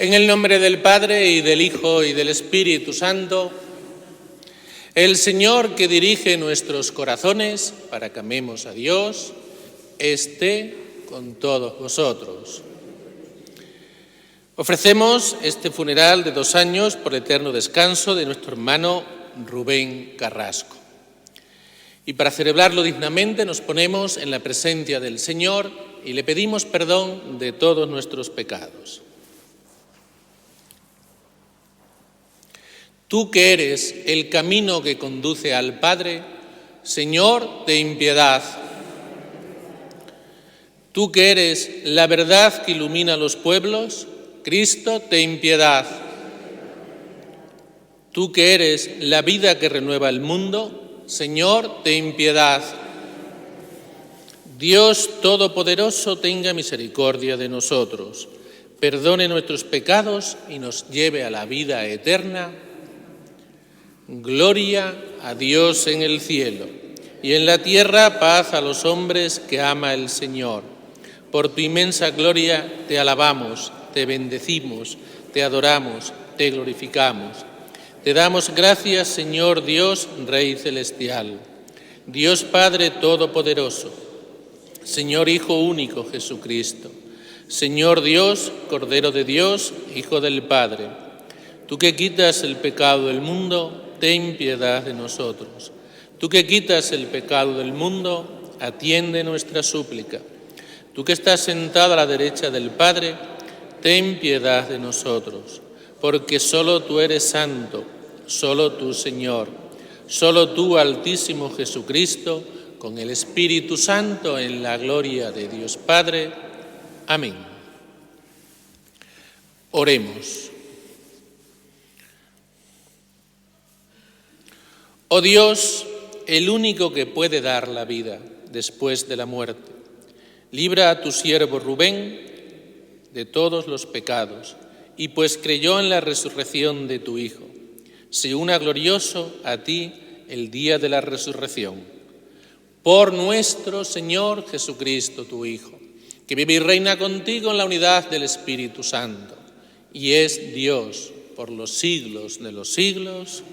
En el nombre del Padre, y del Hijo, y del Espíritu Santo, el Señor que dirige nuestros corazones para que amemos a Dios, esté con todos vosotros. Ofrecemos este funeral de 2 años por el eterno descanso de nuestro hermano Rubén Carrasco. Y para celebrarlo dignamente nos ponemos en la presencia del Señor y le pedimos perdón de todos nuestros pecados. Tú que eres el camino que conduce al Padre, Señor, ten piedad. Tú que eres la verdad que ilumina a los pueblos, Cristo, ten piedad. Tú que eres la vida que renueva el mundo, Señor, ten piedad. Dios Todopoderoso tenga misericordia de nosotros, perdone nuestros pecados y nos lleve a la vida eterna. Gloria a Dios en el cielo, y en la tierra paz a los hombres que ama el Señor. Por tu inmensa gloria te alabamos, te bendecimos, te adoramos, te glorificamos. Te damos gracias, Señor Dios, Rey celestial, Dios Padre Todopoderoso, Señor Hijo único Jesucristo, Señor Dios, Cordero de Dios, Hijo del Padre. Tú que quitas el pecado del mundo, ten piedad de nosotros. Tú que quitas el pecado del mundo, atiende nuestra súplica. Tú que estás sentado a la derecha del Padre, ten piedad de nosotros, porque solo tú eres santo, solo tú, Señor, solo tú, Altísimo Jesucristo, con el Espíritu Santo, en la gloria de Dios Padre. Amén. Oremos. Oh Dios, el único que puede dar la vida después de la muerte, libra a tu siervo Rubén de todos los pecados, y pues creyó en la resurrección de tu Hijo, se una glorioso a ti el día de la resurrección. Por nuestro Señor Jesucristo, tu Hijo, que vive y reina contigo en la unidad del Espíritu Santo, y es Dios por los siglos de los siglos.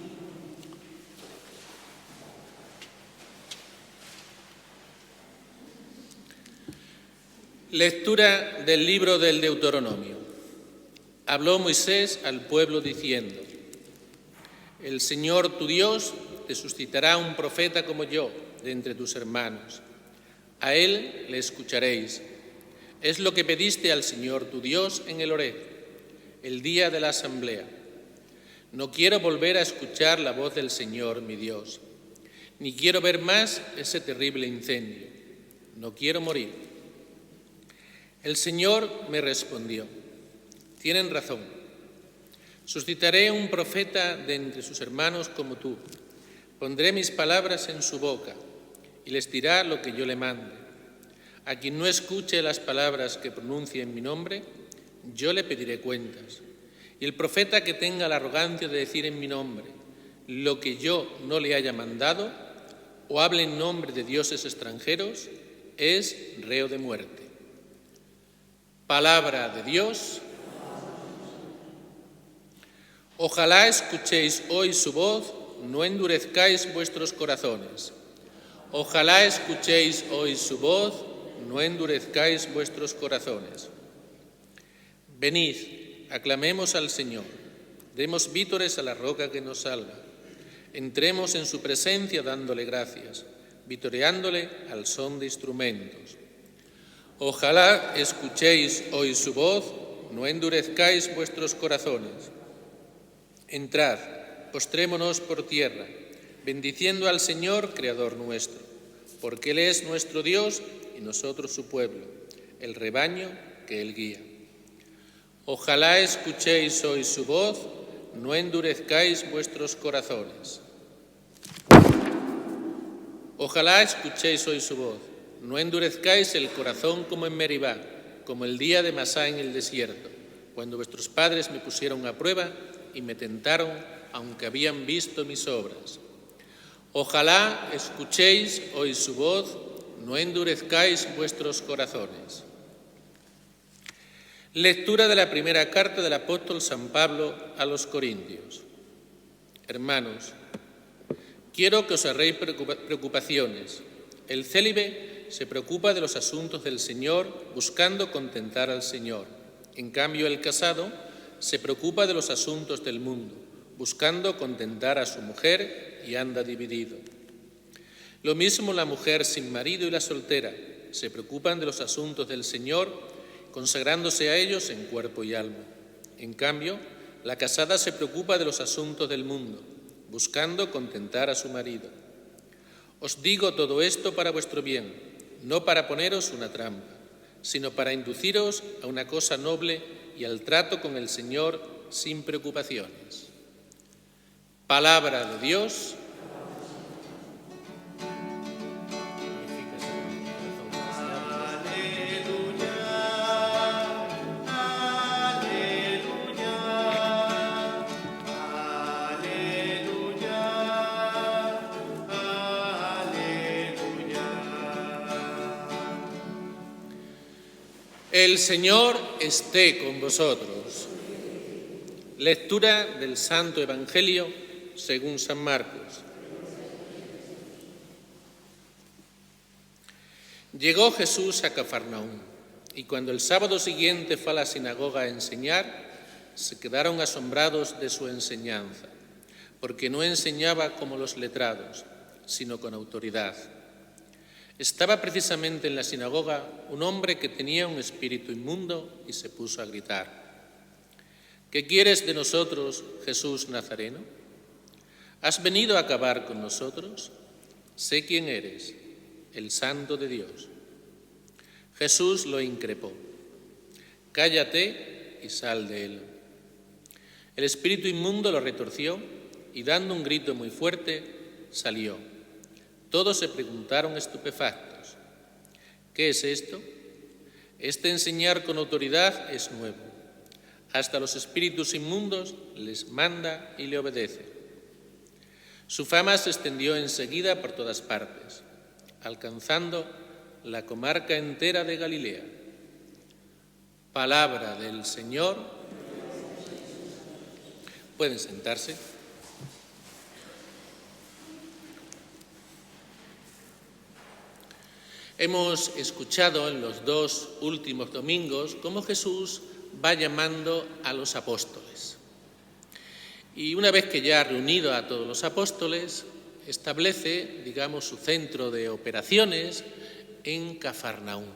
Lectura del libro del Deuteronomio. Habló Moisés al pueblo diciendo: El Señor tu Dios te suscitará un profeta como yo de entre tus hermanos. A él le escucharéis. Es lo que pediste al Señor tu Dios en el Horeb, el día de la asamblea. No quiero volver a escuchar la voz del Señor mi Dios, ni quiero ver más ese terrible incendio. No quiero morir. El Señor me respondió: tienen razón. Suscitaré un profeta de entre sus hermanos como tú. Pondré mis palabras en su boca y les dirá lo que yo le mande. A quien no escuche las palabras que pronuncie en mi nombre, yo le pediré cuentas. Y el profeta que tenga la arrogancia de decir en mi nombre lo que yo no le haya mandado, o hable en nombre de dioses extranjeros, es reo de muerte. Palabra de Dios. Ojalá escuchéis hoy su voz, no endurezcáis vuestros corazones. Ojalá escuchéis hoy su voz, no endurezcáis vuestros corazones. Venid, aclamemos al Señor, demos vítores a la roca que nos salva. Entremos en su presencia dándole gracias, vitoreándole al son de instrumentos. Ojalá escuchéis hoy su voz, no endurezcáis vuestros corazones. Entrad, postrémonos por tierra, bendiciendo al Señor, Creador nuestro, porque Él es nuestro Dios y nosotros su pueblo, el rebaño que Él guía. Ojalá escuchéis hoy su voz, no endurezcáis vuestros corazones. Ojalá escuchéis hoy su voz. No endurezcáis el corazón como en Meribá, como el día de Masá en el desierto, cuando vuestros padres me pusieron a prueba y me tentaron, aunque habían visto mis obras. Ojalá escuchéis hoy su voz, no endurezcáis vuestros corazones. Lectura de la primera carta del apóstol San Pablo a los Corintios. Hermanos, quiero que os ahorréis preocupaciones. El célibe se preocupa de los asuntos del Señor, buscando contentar al Señor. En cambio, el casado se preocupa de los asuntos del mundo, buscando contentar a su mujer, y anda dividido. Lo mismo la mujer sin marido y la soltera se preocupan de los asuntos del Señor, consagrándose a ellos en cuerpo y alma. En cambio, la casada se preocupa de los asuntos del mundo, buscando contentar a su marido. Os digo todo esto para vuestro bien, no para poneros una trampa, sino para induciros a una cosa noble y al trato con el Señor sin preocupaciones. Palabra de Dios. El Señor esté con vosotros. Lectura del Santo Evangelio según San Marcos. Llegó Jesús a Cafarnaúm, y cuando el sábado siguiente fue a la sinagoga a enseñar, se quedaron asombrados de su enseñanza, porque no enseñaba como los letrados, sino con autoridad. Estaba precisamente en la sinagoga un hombre que tenía un espíritu inmundo y se puso a gritar: ¿Qué quieres de nosotros, Jesús Nazareno? ¿Has venido a acabar con nosotros? Sé quién eres, el Santo de Dios. Jesús lo increpó: Cállate y sal de él. El espíritu inmundo lo retorció y, dando un grito muy fuerte, salió. Todos se preguntaron estupefactos: ¿qué es esto? Este enseñar con autoridad es nuevo. Hasta los espíritus inmundos les manda y le obedece. Su fama se extendió enseguida por todas partes, alcanzando la comarca entera de Galilea. Palabra del Señor. Pueden sentarse. Hemos escuchado en los dos últimos domingos cómo Jesús va llamando a los apóstoles. Y una vez que ya ha reunido a todos los apóstoles, establece, su centro de operaciones en Cafarnaúm,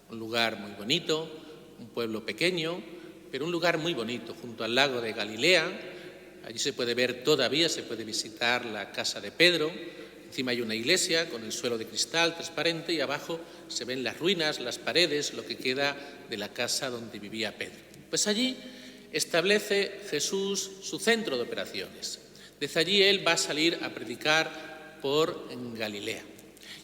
un lugar muy bonito, un pueblo pequeño, pero un lugar muy bonito, junto al lago de Galilea. Allí se puede ver todavía, se puede visitar la casa de Pedro. Encima hay una iglesia con el suelo de cristal transparente y abajo se ven las ruinas, las paredes, lo que queda de la casa donde vivía Pedro. Pues allí establece Jesús su centro de operaciones. Desde allí él va a salir a predicar por Galilea.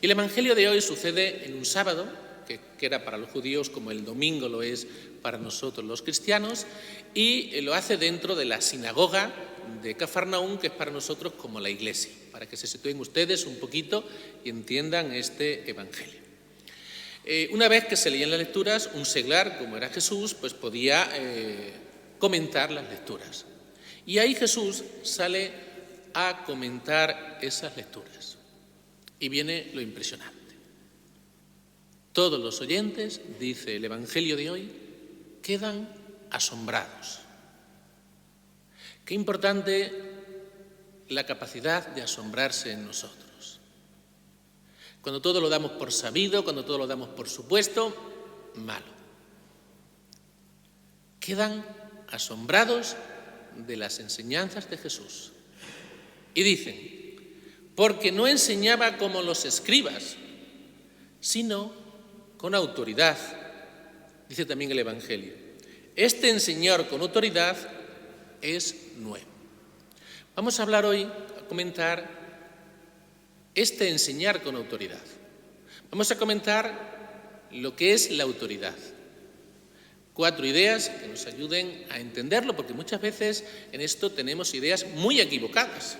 Y el Evangelio de hoy sucede en un sábado, que era para los judíos como el domingo lo es para nosotros los cristianos, y lo hace dentro de la sinagoga de Cafarnaúm, que es para nosotros como la iglesia, para que se sitúen ustedes un poquito y entiendan este Evangelio. Una vez que se leían las lecturas, un seglar, como era Jesús, pues podía comentar las lecturas. Y ahí Jesús sale a comentar esas lecturas. Y viene lo impresionante. Todos los oyentes, dice el Evangelio de hoy, quedan asombrados. Qué importante la capacidad de asombrarse en nosotros. Cuando todo lo damos por sabido, cuando todo lo damos por supuesto, malo. Quedan asombrados de las enseñanzas de Jesús. Y dicen: porque no enseñaba como los escribas, sino con autoridad. Dice también el Evangelio: este enseñar con autoridad es nuevo. Vamos a hablar hoy, a comentar este enseñar con autoridad. Vamos a comentar lo que es la autoridad. 4 ideas que nos ayuden a entenderlo, porque muchas veces en esto tenemos ideas muy equivocadas.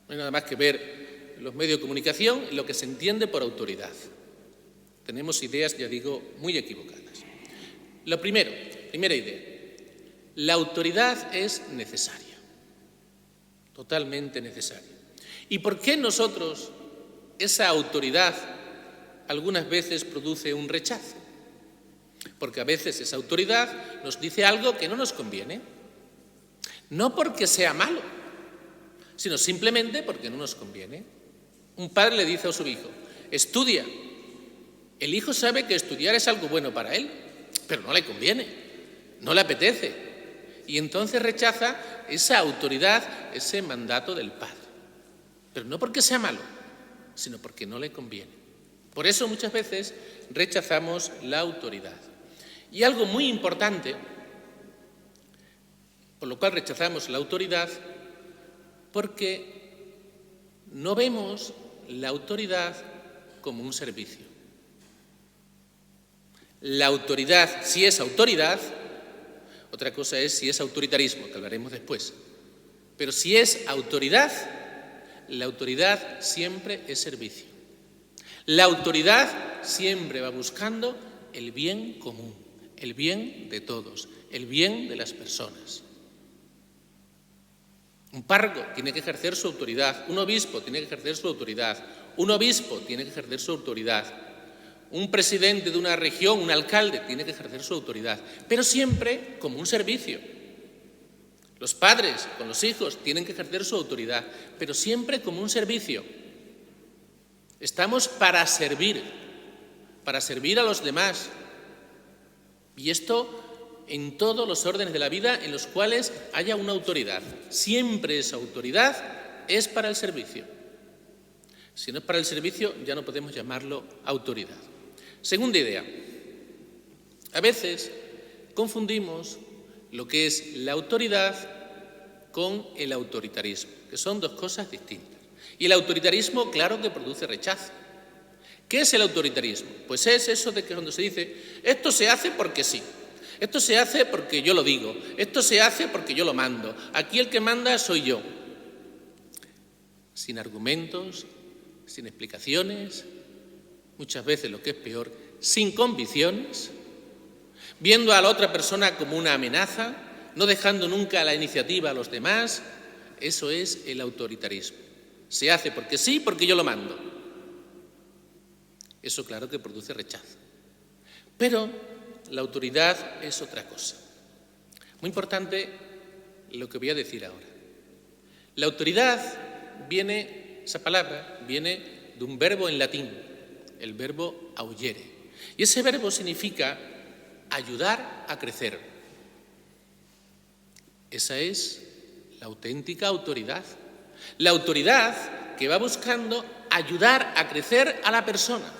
No hay nada más que ver los medios de comunicación y lo que se entiende por autoridad. Tenemos ideas, ya digo, muy equivocadas. Lo primero, primera idea, la autoridad es necesaria, totalmente necesaria. ¿Y por qué en nosotros esa autoridad algunas veces produce un rechazo? Porque a veces esa autoridad nos dice algo que no nos conviene, no porque sea malo, sino simplemente porque no nos conviene. Un padre le dice a su hijo, estudia. El hijo sabe que estudiar es algo bueno para él, pero no le conviene, no le apetece. Y entonces rechaza esa autoridad, ese mandato del padre. Pero no porque sea malo, sino porque no le conviene. Por eso muchas veces rechazamos la autoridad. Y algo muy importante, por lo cual rechazamos la autoridad, porque no vemos la autoridad como un servicio. La autoridad, si es autoridad, otra cosa es si es autoritarismo, que hablaremos después. Pero si es autoridad, la autoridad siempre es servicio. La autoridad siempre va buscando el bien común, el bien de todos, el bien de las personas. Un párroco tiene que ejercer su autoridad, un obispo tiene que ejercer su autoridad, un obispo tiene que ejercer su autoridad, un presidente de una región, un alcalde, tiene que ejercer su autoridad, pero siempre como un servicio. Los padres con los hijos tienen que ejercer su autoridad, pero siempre como un servicio. Estamos para servir a los demás. Y esto en todos los órdenes de la vida en los cuales haya una autoridad. Siempre esa autoridad es para el servicio. Si no es para el servicio, ya no podemos llamarlo autoridad. Segunda idea. A veces confundimos lo que es la autoridad con el autoritarismo, que son dos cosas distintas. Y el autoritarismo, claro que produce rechazo. ¿Qué es el autoritarismo? Pues es eso de que cuando se dice, esto se hace porque sí, esto se hace porque yo lo digo, esto se hace porque yo lo mando, aquí el que manda soy yo. Sin argumentos, sin explicaciones, muchas veces lo que es peor, sin convicciones, viendo a la otra persona como una amenaza, no dejando nunca la iniciativa a los demás. Eso es el autoritarismo. Se hace porque sí, porque yo lo mando. Eso claro que produce rechazo. Pero la autoridad es otra cosa. Muy importante lo que voy a decir ahora. La autoridad esa palabra viene de un verbo en latín, el verbo aullere. Y ese verbo significa ayudar a crecer. Esa es la auténtica autoridad. La autoridad que va buscando ayudar a crecer a la persona,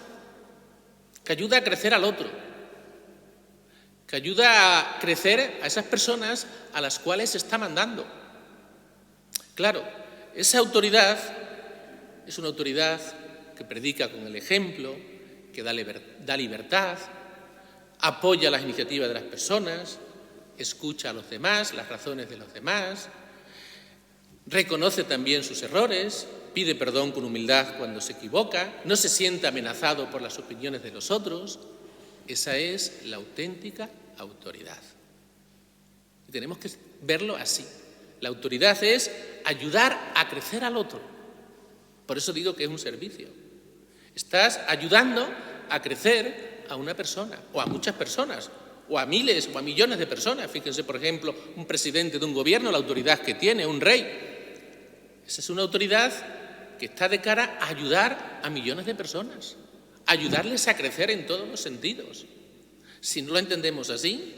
que ayuda a crecer al otro, que ayuda a crecer a esas personas a las cuales se está mandando. Claro, esa autoridad es una autoridad que predica con el ejemplo, que da libertad, apoya las iniciativas de las personas, escucha a los demás, las razones de los demás, reconoce también sus errores, pide perdón con humildad cuando se equivoca, no se siente amenazado por las opiniones de los otros. Esa es la auténtica autoridad. Y tenemos que verlo así. La autoridad es ayudar a crecer al otro. Por eso digo que es un servicio. Estás ayudando a crecer a una persona, o a muchas personas, o a miles o a millones de personas. Fíjense, por ejemplo, un presidente de un gobierno, la autoridad que tiene, un rey. Esa es una autoridad que está de cara a ayudar a millones de personas, ayudarles a crecer en todos los sentidos. Si no lo entendemos así,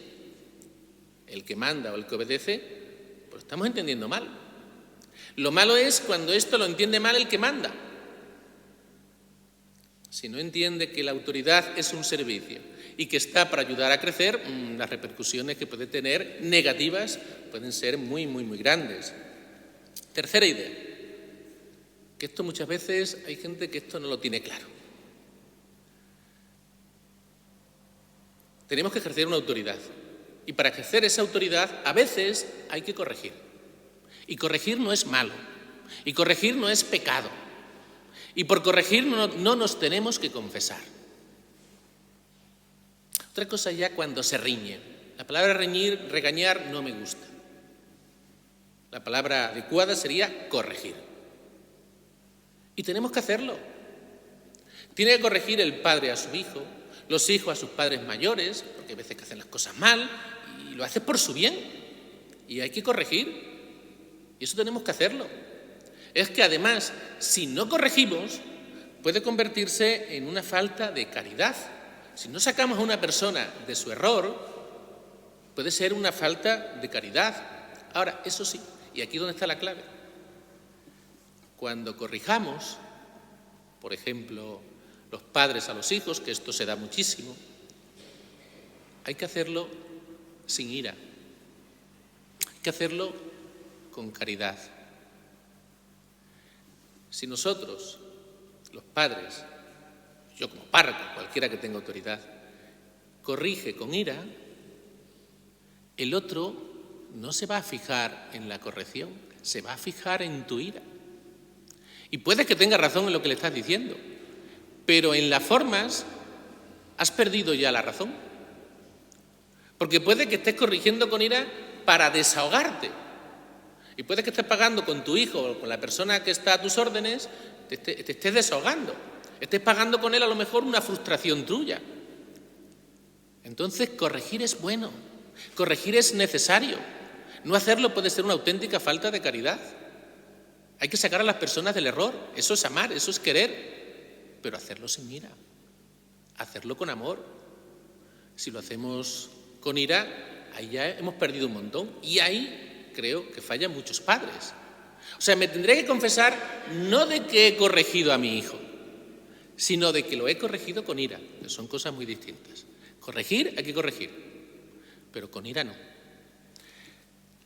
el que manda o el que obedece, pues estamos entendiendo mal. Lo malo es cuando esto lo entiende mal el que manda. Si no entiende que la autoridad es un servicio y que está para ayudar a crecer, las repercusiones que puede tener negativas pueden ser muy, muy, muy grandes. Tercera idea, que esto muchas veces hay gente que esto no lo tiene claro. Tenemos que ejercer una autoridad y para ejercer esa autoridad a veces hay que corregir. Y corregir no es malo, y corregir no es pecado, y por corregir no nos tenemos que confesar. Otra cosa ya cuando se riñe. La palabra reñir, regañar, no me gusta. La palabra adecuada sería corregir. Y tenemos que hacerlo. Tiene que corregir el padre a su hijo, los hijos a sus padres mayores, porque hay veces que hacen las cosas mal, y lo hace por su bien. Y hay que corregir. Y eso tenemos que hacerlo. Es que además, si no corregimos, puede convertirse en una falta de caridad. Si no sacamos a una persona de su error, puede ser una falta de caridad. Ahora, eso sí, y aquí es donde está la clave. Cuando corrijamos, por ejemplo, los padres a los hijos, que esto se da muchísimo, hay que hacerlo sin ira. Hay que hacerlo con caridad. Si nosotros, los padres, yo como párroco, cualquiera que tenga autoridad, corrige con ira, el otro no se va a fijar en la corrección, se va a fijar en tu ira. Y puede que tenga razón en lo que le estás diciendo, pero en las formas has perdido ya la razón. Porque puede que estés corrigiendo con ira para desahogarte. Y puede que estés pagando con tu hijo o con la persona que está a tus órdenes, te estés desahogando. Estés pagando con él a lo mejor una frustración tuya. Entonces corregir es bueno, corregir es necesario. No hacerlo puede ser una auténtica falta de caridad. Hay que sacar a las personas del error, eso es amar, eso es querer, pero hacerlo sin ira, hacerlo con amor. Si lo hacemos con ira, ahí ya hemos perdido un montón y ahí creo que fallan muchos padres. O sea, me tendré que confesar no de que he corregido a mi hijo, sino de que lo he corregido con ira, que son cosas muy distintas. Corregir, hay que corregir, pero con ira no.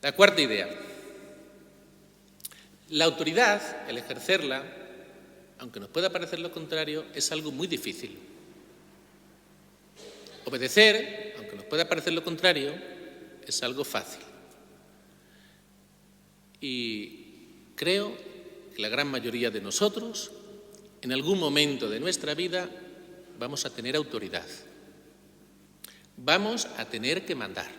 La cuarta idea. La autoridad, el ejercerla, aunque nos pueda parecer lo contrario, es algo muy difícil. Obedecer, aunque nos pueda parecer lo contrario, es algo fácil. Y creo que la gran mayoría de nosotros, en algún momento de nuestra vida, vamos a tener autoridad. Vamos a tener que mandar.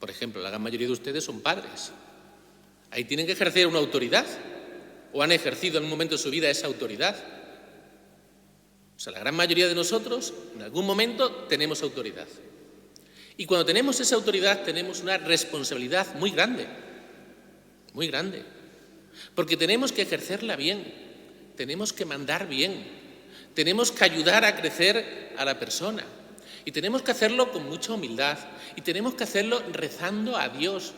Por ejemplo, la gran mayoría de ustedes son padres. Ahí tienen que ejercer una autoridad, o han ejercido en un momento de su vida esa autoridad. O sea, la gran mayoría de nosotros, en algún momento, tenemos autoridad. Y cuando tenemos esa autoridad, tenemos una responsabilidad muy grande, porque tenemos que ejercerla bien, tenemos que mandar bien, tenemos que ayudar a crecer a la persona, y tenemos que hacerlo con mucha humildad, y tenemos que hacerlo rezando a Dios,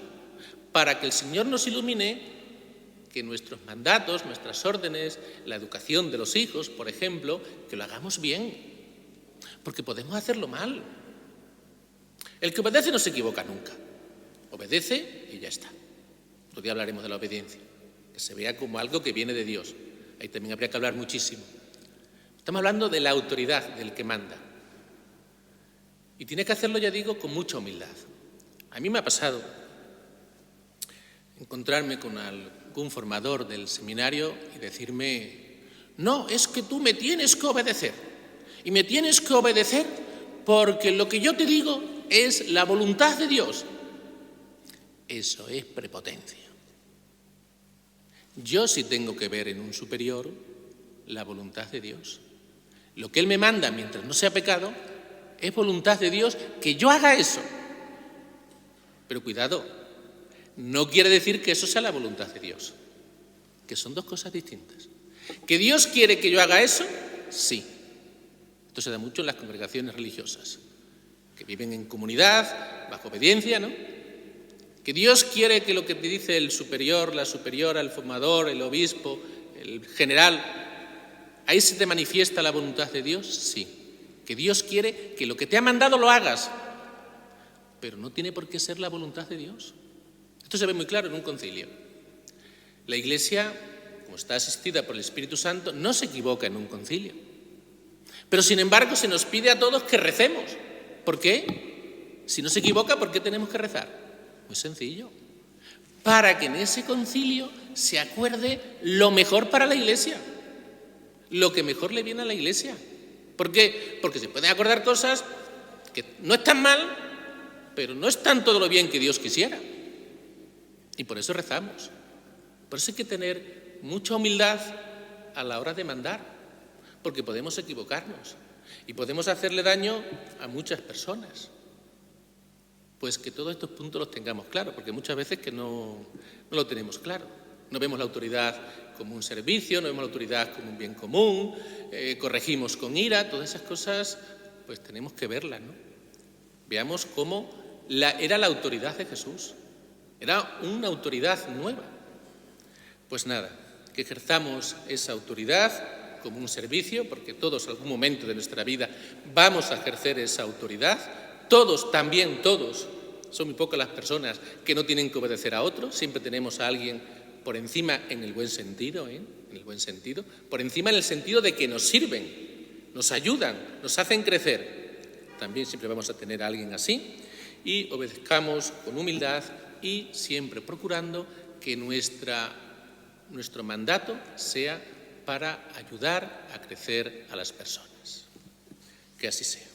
para que el Señor nos ilumine, que nuestros mandatos, nuestras órdenes, la educación de los hijos, por ejemplo, que lo hagamos bien, porque podemos hacerlo mal. El que obedece no se equivoca nunca, obedece y ya está. Otro día hablaremos de la obediencia, que se vea como algo que viene de Dios. Ahí también habría que hablar muchísimo. Estamos hablando de la autoridad, del que manda. Y tiene que hacerlo, ya digo, con mucha humildad. A mí me ha pasado encontrarme con algún formador del seminario y decirme: no, es que tú me tienes que obedecer, y me tienes que obedecer porque lo que yo te digo es la voluntad de Dios. Eso es prepotencia. Yo sí tengo que ver en un superior la voluntad de Dios. Lo que Él me manda, mientras no sea pecado, es voluntad de Dios que yo haga eso. Pero cuidado, no quiere decir que eso sea la voluntad de Dios, que son dos cosas distintas. ¿Que Dios quiere que yo haga eso? Sí. Esto se da mucho en las congregaciones religiosas, que viven en comunidad, bajo obediencia, ¿no? Que Dios quiere que lo que te dice el superior, la superiora, el formador, el obispo, el general, ahí se te manifiesta la voluntad de Dios, sí. Que Dios quiere que lo que te ha mandado lo hagas, pero no tiene por qué ser la voluntad de Dios. Esto se ve muy claro en un concilio. La Iglesia, como está asistida por el Espíritu Santo, no se equivoca en un concilio. Pero sin embargo se nos pide a todos que recemos. ¿Por qué? Si no se equivoca, ¿por qué tenemos que rezar? Muy sencillo. Para que en ese concilio se acuerde lo mejor para la Iglesia, lo que mejor le viene a la Iglesia, ¿Por qué? Porque se pueden acordar cosas que no están mal, pero no están todo lo bien que Dios quisiera. Y por eso rezamos. Por eso hay que tener mucha humildad a la hora de mandar, porque podemos equivocarnos y podemos hacerle daño a muchas personas. Pues que todos estos puntos los tengamos claros, porque muchas veces que no lo tenemos claro. No vemos la autoridad como un servicio, no vemos la autoridad como un bien común, corregimos con ira, todas esas cosas pues tenemos que verlas, ¿no? Veamos cómo era la autoridad de Jesús, era una autoridad nueva. Pues nada, que ejerzamos esa autoridad como un servicio, porque todos en algún momento de nuestra vida vamos a ejercer esa autoridad. Todos, también todos, son muy pocas las personas que no tienen que obedecer a otros, siempre tenemos a alguien por encima en el buen sentido, por encima en el sentido de que nos sirven, nos ayudan, nos hacen crecer. También siempre vamos a tener a alguien así y obedezcamos con humildad y siempre procurando que nuestro mandato sea para ayudar a crecer a las personas. Que así sea.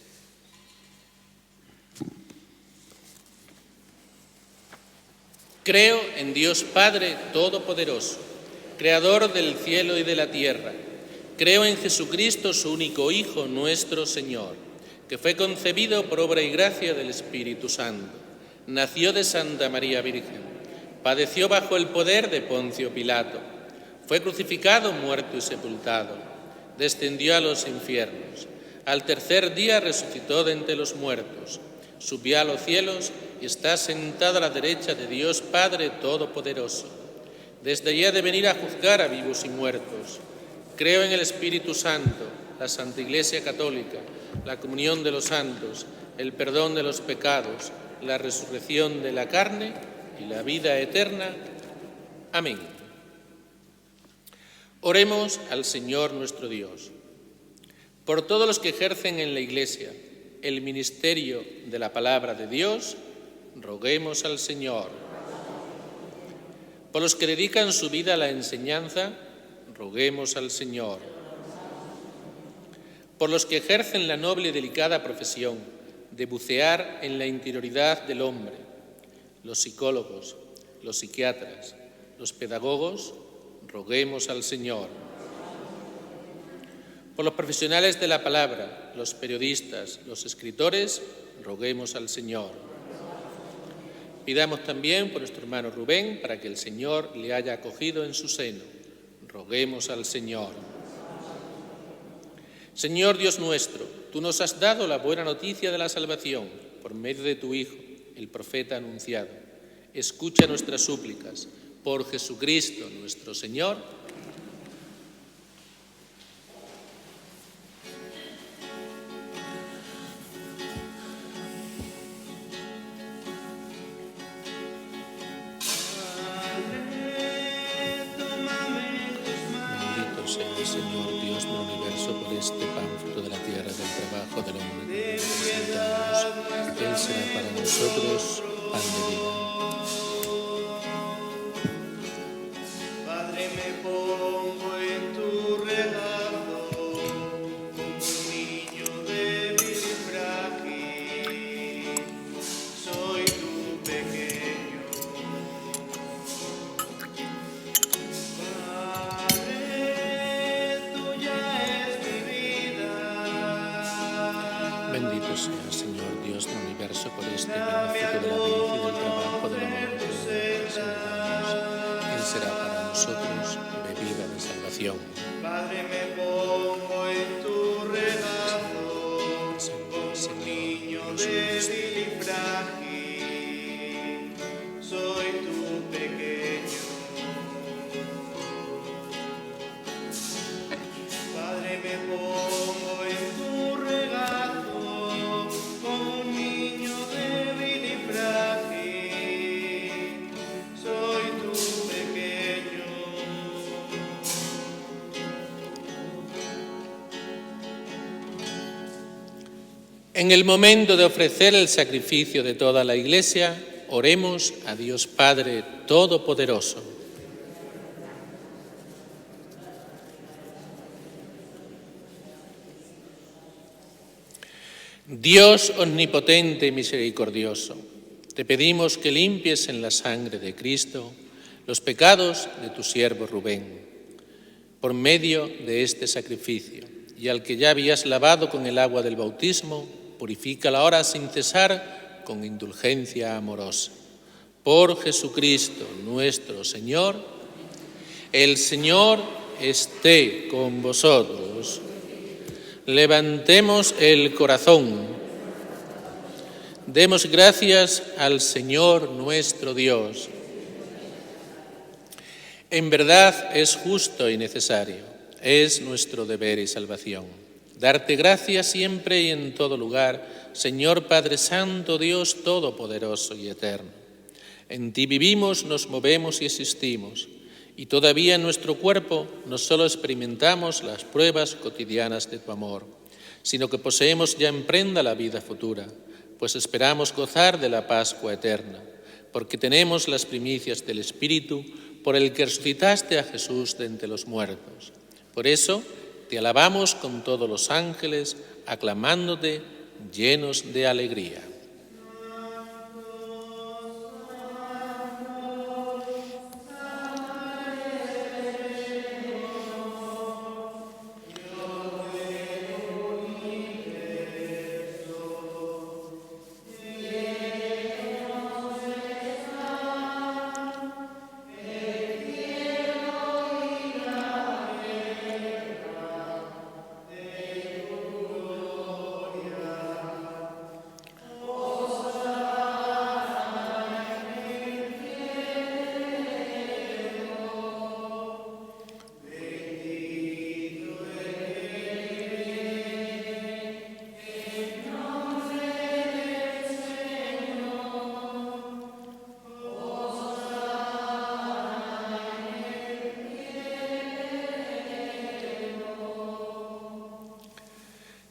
Creo en Dios Padre Todopoderoso, Creador del cielo y de la tierra. Creo en Jesucristo, su único Hijo, nuestro Señor, que fue concebido por obra y gracia del Espíritu Santo. Nació de Santa María Virgen, padeció bajo el poder de Poncio Pilato, fue crucificado, muerto y sepultado, descendió a los infiernos, al tercer día resucitó de entre los muertos, subió a los cielos y está sentado a la derecha de Dios Padre Todopoderoso. Desde allí ha de venir a juzgar a vivos y muertos. Creo en el Espíritu Santo, la Santa Iglesia Católica, la comunión de los santos, el perdón de los pecados, la resurrección de la carne y la vida eterna. Amén. Oremos al Señor nuestro Dios. Por todos los que ejercen en la Iglesia el ministerio de la palabra de Dios, roguemos al Señor. Por los que dedican su vida a la enseñanza, roguemos al Señor. Por los que ejercen la noble y delicada profesión de bucear en la interioridad del hombre, los psicólogos, los psiquiatras, los pedagogos, roguemos al Señor. Por los profesionales de la palabra, los periodistas, los escritores, roguemos al Señor. Pidamos también por nuestro hermano Rubén para que el Señor le haya acogido en su seno. Roguemos al Señor. Señor Dios nuestro, tú nos has dado la buena noticia de la salvación por medio de tu Hijo, el profeta anunciado. Escucha nuestras súplicas. Por Jesucristo nuestro Señor. Señor Dios del universo, por este pan, fruto de la tierra, del trabajo del hombre que presentamos. Él será para nosotros pan de vida. Padre, me pongo en tu regazo, como un niño débil y frágil, soy tu pequeño. Bendito sea, Señor Dios del universo, por este pan, fruto de la vid y del trabajo del hombre que presentamos. Él será para nosotros bebida de salvación. Padre, me pongo en tu regazo, como un niño débil y frágil, soy tu pequeño. Padre, me pongo en tu regazo, como un niño débil y frágil, soy tu pequeño. En el momento de ofrecer el sacrificio de toda la Iglesia, oremos a Dios Padre Todopoderoso. Dios omnipotente y misericordioso, te pedimos que limpies en la sangre de Cristo los pecados de tu siervo Rubén, por medio de este sacrificio, y al que ya habías lavado con el agua del bautismo, purifícala ahora sin cesar con indulgencia amorosa. Por Jesucristo nuestro Señor, el Señor esté con vosotros. Levantemos el corazón. Demos gracias al Señor nuestro Dios. En verdad es justo y necesario, es nuestro deber y salvación. Darte gracias siempre y en todo lugar, Señor Padre Santo, Dios Todopoderoso y Eterno. En ti vivimos, nos movemos y existimos, y todavía en nuestro cuerpo no solo experimentamos las pruebas cotidianas de tu amor, sino que poseemos ya en prenda la vida futura, pues esperamos gozar de la Pascua eterna, porque tenemos las primicias del Espíritu por el que resucitaste a Jesús de entre los muertos. Por eso te alabamos con todos los ángeles, aclamándote llenos de alegría.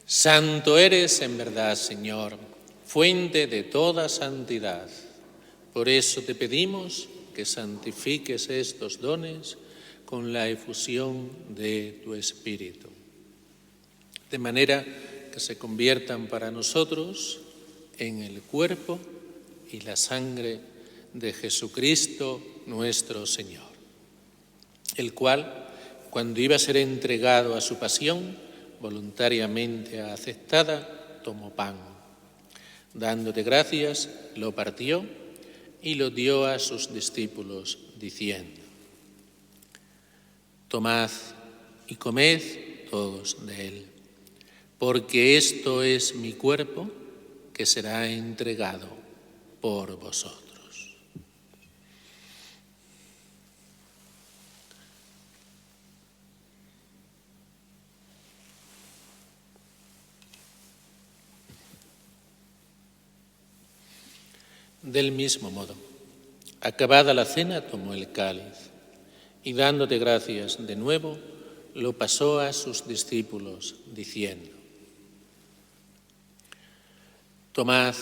Santo eres en verdad, Señor, fuente de toda santidad. Por eso te pedimos que santifiques estos dones con la efusión de tu Espíritu, de manera que se conviertan para nosotros en el cuerpo y la sangre de Jesucristo nuestro Señor, el cual, cuando iba a ser entregado a su pasión, voluntariamente aceptada, tomó pan. Dándote gracias, lo partió y lo dio a sus discípulos, diciendo: Tomad y comed todos de él, porque esto es mi cuerpo que será entregado por vosotros. Del mismo modo, acabada la cena, tomó el cáliz y, dándote gracias de nuevo, lo pasó a sus discípulos, diciendo: Tomad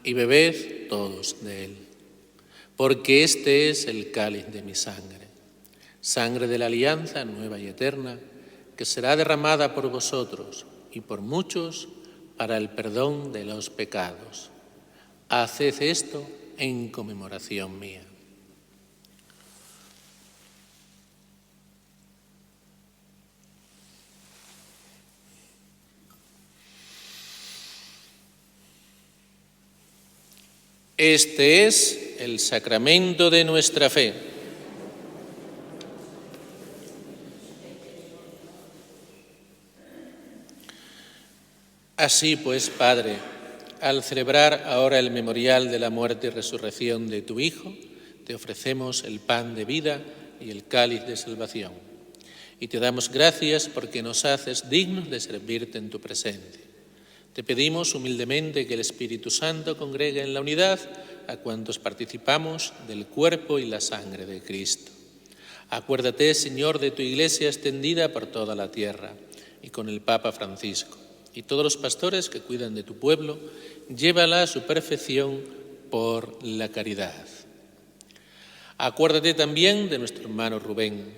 y bebed todos de él, porque este es el cáliz de mi sangre, sangre de la alianza nueva y eterna, que será derramada por vosotros y por muchos para el perdón de los pecados. Haced esto en conmemoración mía. Este es el sacramento de nuestra fe. Así pues, Padre, al celebrar ahora el memorial de la muerte y resurrección de tu Hijo, te ofrecemos el pan de vida y el cáliz de salvación. Y te damos gracias porque nos haces dignos de servirte en tu presencia. Te pedimos humildemente que el Espíritu Santo congregue en la unidad a cuantos participamos del cuerpo y la sangre de Cristo. Acuérdate, Señor, de tu Iglesia extendida por toda la tierra y con el Papa Francisco y todos los pastores que cuidan de tu pueblo, llévala a su perfección por la caridad. Acuérdate también de nuestro hermano Rubén,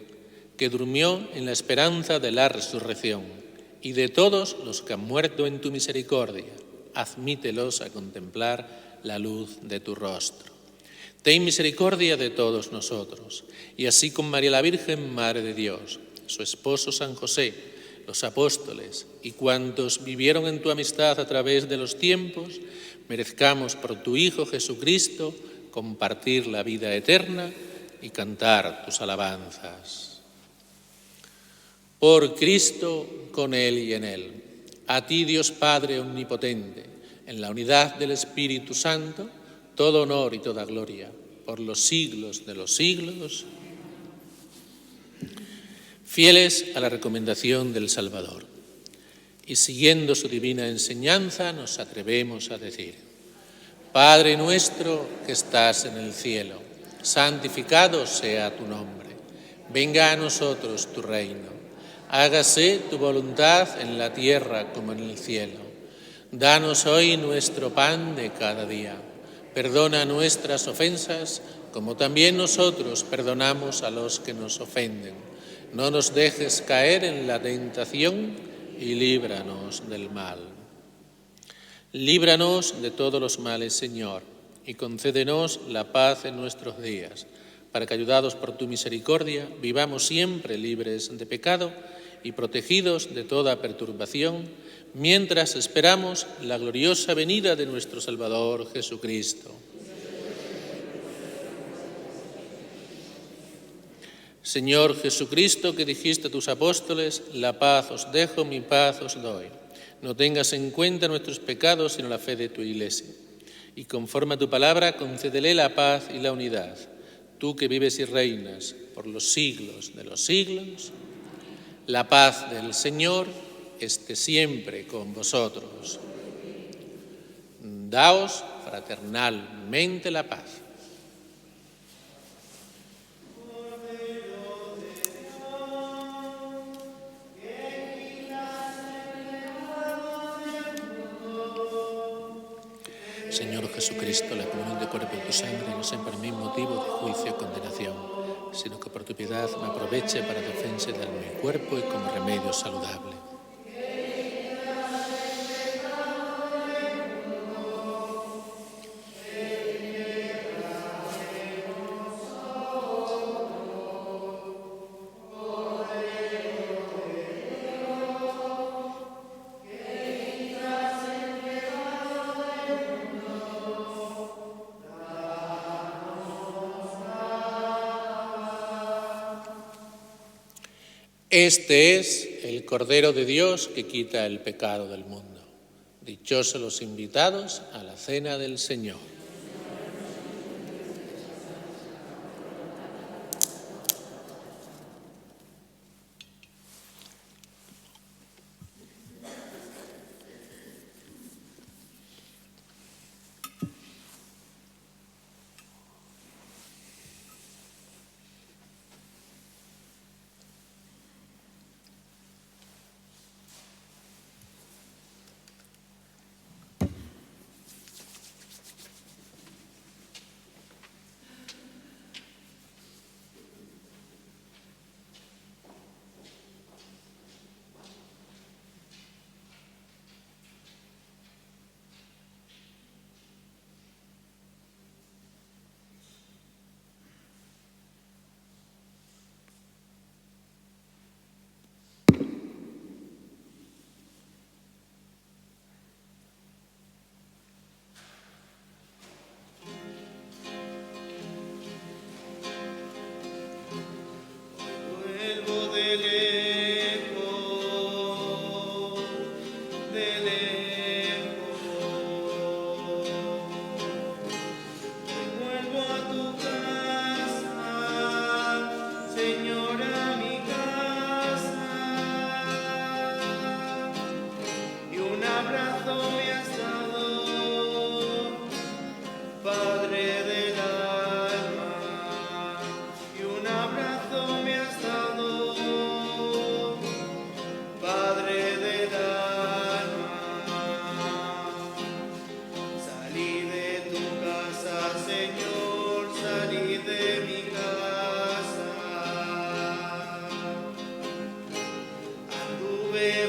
que durmió en la esperanza de la resurrección, y de todos los que han muerto en tu misericordia. admítelos a contemplar la luz de tu rostro. Ten misericordia de todos nosotros, y así con María la Virgen, Madre de Dios, su esposo San José, los apóstoles y cuantos vivieron en tu amistad a través de los tiempos, merezcamos por tu Hijo Jesucristo compartir la vida eterna y cantar tus alabanzas. Por Cristo, con Él y en Él, a ti Dios Padre Omnipotente, en la unidad del Espíritu Santo, todo honor y toda gloria, por los siglos de los siglos. Fieles a la recomendación del Salvador y siguiendo su divina enseñanza, nos atrevemos a decir: Padre nuestro que estás en el cielo, santificado sea tu nombre. Venga a nosotros tu reino. Hágase tu voluntad en la tierra como en el cielo. Danos hoy nuestro pan de cada día. Perdona nuestras ofensas, como también nosotros perdonamos a los que nos ofenden. No nos dejes caer en la tentación y líbranos del mal. Líbranos de todos los males, Señor, y concédenos la paz en nuestros días, para que, ayudados por tu misericordia, vivamos siempre libres de pecado y protegidos de toda perturbación, mientras esperamos la gloriosa venida de nuestro Salvador Jesucristo. Señor Jesucristo, que dijiste a tus apóstoles: la paz os dejo, mi paz os doy. No tengas en cuenta nuestros pecados, sino la fe de tu Iglesia. Y conforme a tu palabra, concédele la paz y la unidad. Tú que vives y reinas por los siglos de los siglos, la paz del Señor esté siempre con vosotros. Daos fraternalmente la paz. Señor Jesucristo, la comunión de cuerpo y tu sangre no sea para mí motivo de juicio y condenación, sino que por tu piedad me aproveche para defensa del mi cuerpo y como remedio saludable. Este es el Cordero de Dios que quita el pecado del mundo. Dichosos los invitados a la cena del Señor.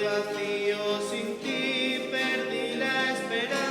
Vacío sin ti, perdí la esperanza.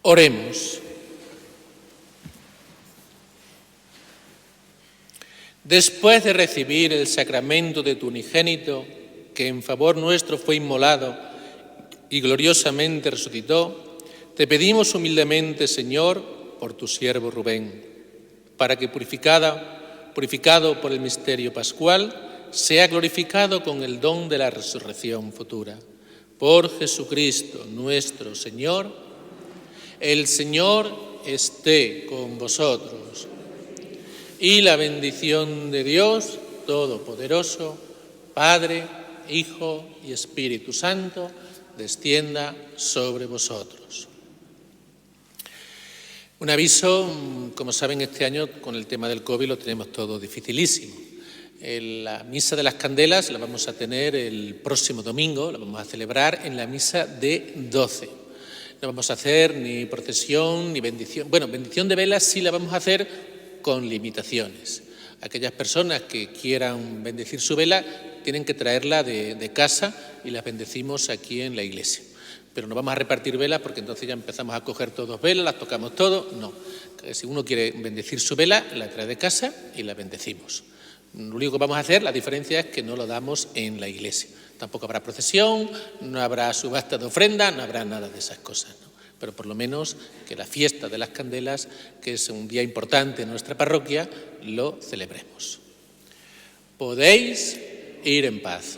Oremos. Después de recibir el sacramento de tu unigénito, que en favor nuestro fue inmolado y gloriosamente resucitó, te pedimos humildemente, Señor, por tu siervo Rubén, para que purificado por el misterio pascual, sea glorificado con el don de la resurrección futura. Por Jesucristo nuestro Señor. El Señor esté con vosotros. Y la bendición de Dios Todopoderoso, Padre, Hijo y Espíritu Santo, descienda sobre vosotros. Un aviso, como saben, este año con el tema del COVID lo tenemos todo dificilísimo. La misa de las candelas la vamos a tener el próximo domingo, la vamos a celebrar en la misa de 12. No vamos a hacer ni procesión ni bendición. Bueno, bendición de velas sí la vamos a hacer con limitaciones. Aquellas personas que quieran bendecir su vela tienen que traerla de casa y las bendecimos aquí en la iglesia. Pero no vamos a repartir velas porque entonces ya empezamos a coger todos velas, las tocamos todo. No, si uno quiere bendecir su vela, la trae de casa y la bendecimos. Lo único que vamos a hacer, la diferencia es que no lo damos en la iglesia. Tampoco habrá procesión, no habrá subasta de ofrenda, no habrá nada de esas cosas, ¿no? Pero por lo menos que la fiesta de las candelas, que es un día importante en nuestra parroquia, lo celebremos. Podéis ir en paz.